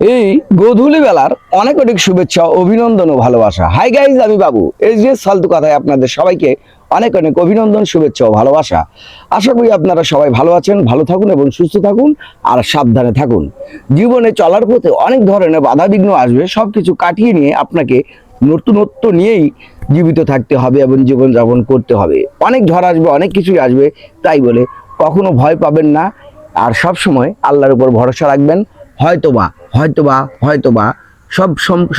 এই গোধূলি বেলার অনেক অনেক শুভেচ্ছা, অভিনন্দন ও ভালোবাসা। হাই গাইজ, আমি বাবু এসডিএস ফালতু কথায় আপনাদের সবাইকে অনেক অনেক অভিনন্দন, শুভেচ্ছা ও ভালোবাসা। আশা করি আপনারা সবাই ভালো আছেন, ভালো থাকুন এবং সুস্থ থাকুন আর সাবধানে থাকুন। জীবনে চলার পথে অনেক ধরনের বাধা বিঘ্ন আসবে, সবকিছু কাটিয়ে নিয়ে আপনাকে নতুনত্ব নিয়েই জীবিত থাকতে হবে এবং জীবনযাপন করতে হবে। অনেক ঝড় আসবে, অনেক কিছুই আসবে, তাই বলে কখনো ভয় পাবেন না। আর সব সময় আল্লাহর উপর ভরসা রাখবেন। হয়তোবা হয়তোবা হয়তোবা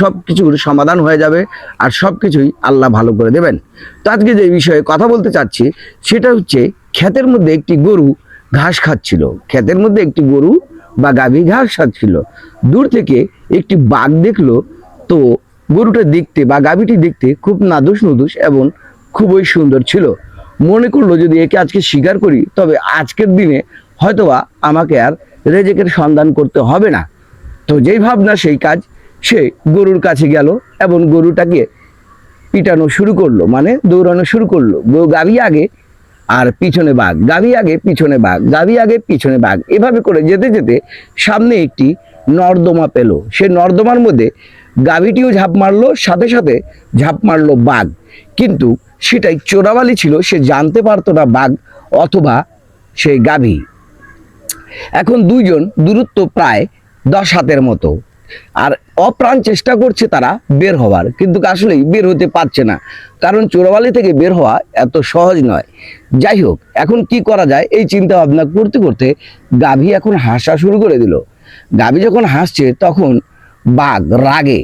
সব কিছুর সমাধান হয়ে যাবে আর সব কিছুই আল্লাহ ভালো করে দেবেন। তো আজকে যে বিষয়ে কথা বলতে চাচ্ছি সেটা হচ্ছে, ক্ষেতের মধ্যে একটি গরু ঘাস খাচ্ছিল। ক্ষেতের মধ্যে একটি গরু বা গাভী ঘাস খাচ্ছিল। দূর থেকে একটি বাঘ দেখলো। তো গরুটা দেখতে বা গাভীটি দেখতে খুব নাদুস নুদুস এবং খুবই সুন্দর ছিল। মনে করলো যদি একে আজকে শিকার করি তবে আজকের দিনে হয়তোবা আমাকে আর রেজেকের সন্ধান করতে হবে না। তো যেই ভাবনা সেই কাজ, সে গরুর কাছে গেল এবং গরুটাকে পিটানো শুরু করলো, মানে দৌড়ানো শুরু করলো। গাভী আগে আর পিছনে বাঘ, গাভী আগে পিছনে বাঘ, গাভী আগে পিছনে বাঘ, এভাবে করে যেতে যেতে সামনে একটি নর্দমা পেল। সে নর্দমার মধ্যে গাভীটিও ঝাঁপ মারলো, সাথে সাথে ঝাঁপ মারলো বাঘ। কিন্তু সেটাই চোরাবালি ছিল, সে জানতে পারতো না বাঘ অথবা সে গাভী। এখন দুইজন দূরত্ব প্রায় 10 হাতের মতো, আর অপ্রাণ চেষ্টা করছে তারা বের হওয়ার, কিন্তু আসলেই বের হতে পারছে না, কারণ চোরাবালি থেকে বের হওয়া এত সহজ নয়। যাই হোক, এখন কি করা যায় এই চিন্তা ভাবনা করতে করতে গাভী এখন হাসা শুরু করে দিল। গাভী যখন হাসছে তখন বাঘ রাগে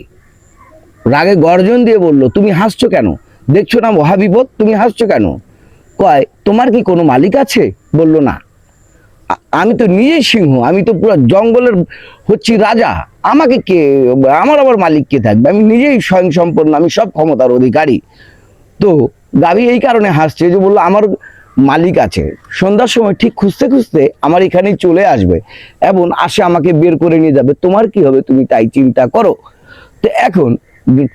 রাগে গর্জন দিয়ে বলল, তুমি হাসছো কেন? দেখছো না মহাবিপদ, তুমি হাসছো কেন? কয়, তোমার কি কোনো মালিক আছে? বলল, না, আমি তো নিজেই সিংহ, আমি তো পুরো জঙ্গলের হচ্ছি রাজা, আমাকে কে, আমার আবার মালিক কে থাকবে? আমি নিজেই স্বয়ং সম্পন্ন, আমি সব ক্ষমতার অধিকারী। তো গাভী এই কারণে হাসছে যে বললো, আমার মালিক আছে, সন্ধ্যার সময় ঠিক খুঁজতে খুঁজতে আমার এখানেই চলে আসবে এবং আসে আমাকে বের করে নিয়ে যাবে, তোমার কি হবে তুমি তাই চিন্তা করো। তো এখন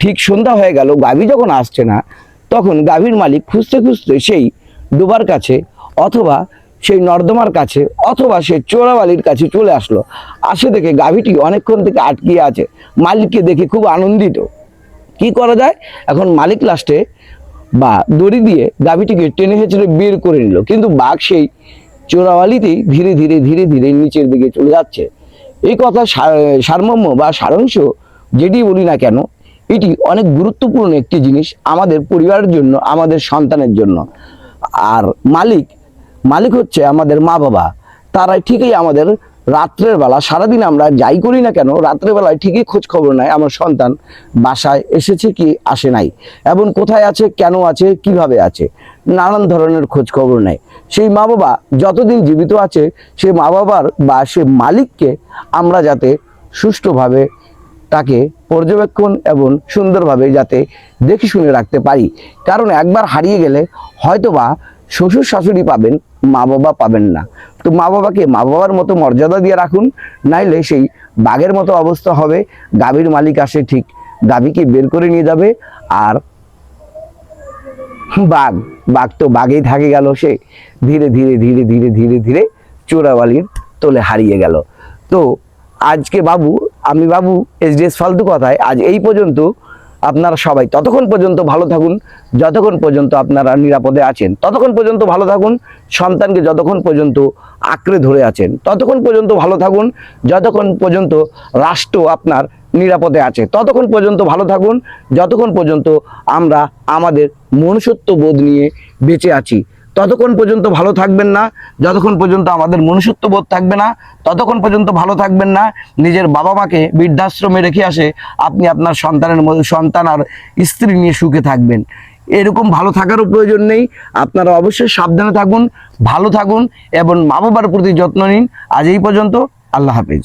ঠিক সন্ধ্যা হয়ে গেল, গাভী যখন আসছে না, তখন গাভীর মালিক খুঁজতে খুঁজতে সেই ডোবার কাছে অথবা সেই নর্দমার কাছে অথবা সেই চোরাবালির কাছে চলে আসলো। আসে দেখে গাভীটি অনেকক্ষণ থেকে আটকিয়ে আছে। মালিককে দেখে খুব আনন্দিত। কি করা যায়? এখন মালিক লাস্টে বা দড়ি দিয়ে গাভীটিকে টেনে হেঁচড়ে বের করে নিল, কিন্তু বাঘ সেই চোরাবালিতেই ধীরে ধীরে ধীরে ধীরে নিচের দিকে চলে যাচ্ছে। এই কথা সারমর্ম বা সারাংশ যেটি বলি না কেন, এটি অনেক গুরুত্বপূর্ণ একটি জিনিস আমাদের পরিবারের জন্য, আমাদের সন্তানের জন্য। আর মালিক হচ্ছে আমাদের মা বাবা। তারাই ঠিকই আমাদের রাত্রের বেলা, সারাদিন আমরা যাই করি না কেন, রাত্রের বেলায় ঠিকই খোঁজ খবর নেয় আমার সন্তান বাসায় এসেছে কি আসে নাই, এবং কোথায় আছে, কেন আছে, কিভাবে আছে, নানান ধরনের খোঁজ খবর নেয়। সেই মা বাবা যতদিন জীবিত আছে, সেই মা বাবার বা সে মালিককে আমরা যাতে সুষ্ঠুভাবে তাকে পর্যবেক্ষণ এবং সুন্দরভাবে যাতে দেখে শুনে রাখতে পারি। কারণ একবার হারিয়ে গেলে হয়তোবা শ্বশুর শাশুড়ি পাবেন, মা বাবা পাবেন না। তো মা বাবাকে মা বাবার মতো মর্যাদা দিয়ে রাখুন, নাইলে সেই বাঘের মতো অবস্থা হবে। গাভীর মালিক আসে ঠিক গাভীকে বের করে নিয়ে যাবে, আর বাঘ তো বাঘেই থাকে গেল, সে ধীরে ধীরে ধীরে ধীরে ধীরে ধীরে চোরাবালির তোলে হারিয়ে গেল। তো আজকে আমি বাবু এসডিএস ফালতু কথায় আজ এই পর্যন্ত। আপনারা সবাই ততক্ষণ পর্যন্ত ভালো থাকুন যতক্ষণ পর্যন্ত আপনারা নিরাপদে আছেন, ততক্ষণ পর্যন্ত ভালো থাকুন। সন্তানকে যতক্ষণ পর্যন্ত আঁকড়ে ধরে আছেন ততক্ষণ পর্যন্ত ভালো থাকুন। যতক্ষণ পর্যন্ত রাষ্ট্র আপনার নিরাপদে আছে ততক্ষণ পর্যন্ত ভালো থাকুন। যতক্ষণ পর্যন্ত আমরা আমাদের মনুষ্যত্ব বোধ নিয়ে বেঁচে আছি ততক্ষণ পর্যন্ত ভালো থাকবেন না। যতক্ষণ পর্যন্ত আমাদের মনুষ্যত্ব বোধ থাকবে না ততক্ষণ পর্যন্ত ভালো থাকবেন না। নিজের বাবা মাকে বৃদ্ধাশ্রমে রেখে আসে আপনি আপনার সন্তান আর স্ত্রী নিয়ে সুখে থাকবেন, এরকম ভালো থাকারও প্রয়োজন নেই। আপনারা অবশ্যই সাবধানে থাকুন, ভালো থাকুন এবং মা বাবার প্রতি যত্ন নিন। আজ এই পর্যন্ত। আল্লাহ হাফেজ।